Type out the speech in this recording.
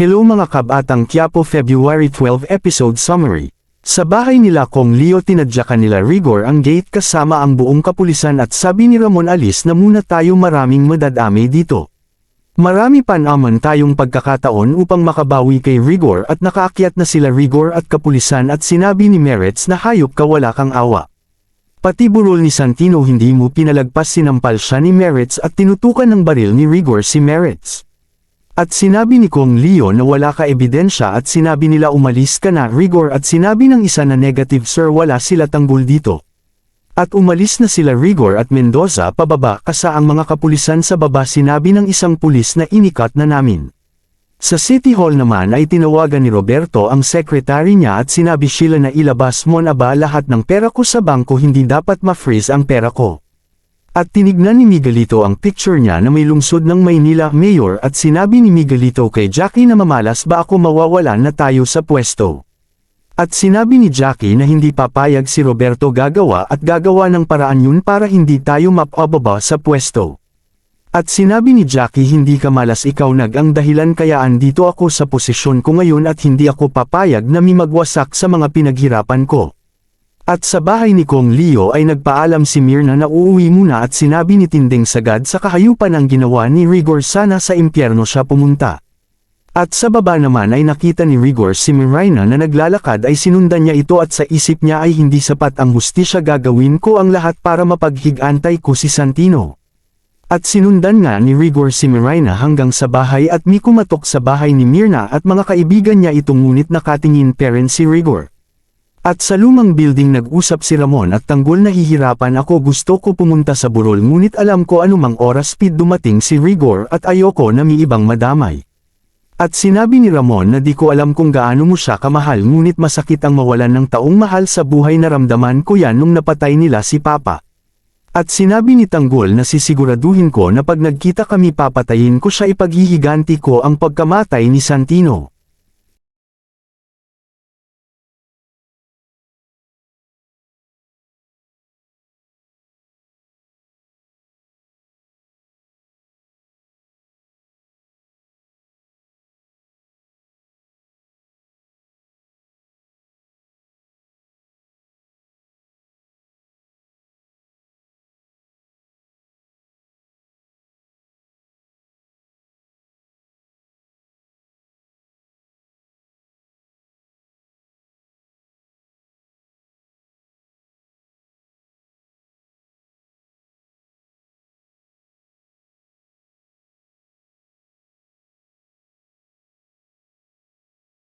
Hello mga kabatang Quiapo February 12 episode summary. Sa bahay nila Kong Leo tinadyakan nila Rigor ang gate kasama ang buong kapulisan at sabi ni Ramon alis na muna tayo maraming madadami dito. Marami pa naman tayong pagkakataon upang makabawi kay Rigor at nakaakyat na sila Rigor at kapulisan at sinabi ni Merits na hayop ka wala kang awa. Pati burol ni Santino hindi mo pinalagpas sinampal siya ni Merits at tinutukan ng baril ni Rigor si Merits. At sinabi ni Kong Leo na wala ka ebidensya at sinabi nila umalis ka na Rigor at sinabi ng isa na negative sir wala sila tanggol dito. At umalis na sila Rigor at Mendoza pababa kasa ang mga kapulisan sa baba sinabi ng isang pulis na inikat na namin. Sa City Hall naman ay tinawagan ni Roberto ang secretary niya at sinabi sila na ilabas mo na ba lahat ng pera ko sa bangko hindi dapat ma-freeze ang pera ko. At tinignan ni Miguelito ang picture niya na may lungsod ng Maynila Mayor at sinabi ni Miguelito kay Jackie na mamalas ba ako mawawalan na tayo sa pwesto. At sinabi ni Jackie na hindi papayag si Roberto gagawa at gagawa ng paraan yun para hindi tayo mapababa sa pwesto. At sinabi ni Jackie hindi ka malas ikaw ang dahilan kaya andito ako sa posisyon ko ngayon at hindi ako papayag na magwasak sa mga pinaghirapan ko. At sa bahay ni Kong Leo ay nagpaalam si Mirna na uuwi muna at sinabi ni Tinding sagad sa kahayupan ang ginawa ni Rigor sana sa impyerno siya pumunta. At sa baba naman ay nakita ni Rigor si Mirna na naglalakad ay sinundan niya ito at sa isip niya ay hindi sapat ang hustisya gagawin ko ang lahat para mapaghigantay ko si Santino. At sinundan nga ni Rigor si Mirna hanggang sa bahay at kumatok sa bahay ni Mirna at mga kaibigan niya ito ngunit nakatingin pa rin si Rigor. At sa lumang building nag-usap si Ramon at tanggol nahihirapan ako gusto ko pumunta sa burol ngunit alam ko anumang oras speed dumating si Rigor at ayoko na may ibang madamay. At sinabi ni Ramon na di ko alam kung gaano mo siya kamahal ngunit masakit ang mawalan ng taong mahal sa buhay naramdaman ko yan nung napatay nila si Papa. At sinabi ni Tanggol na sisiguraduhin ko na pag nagkita kami papatayin ko siya ipaghihiganti ko ang pagkamatay ni Santino.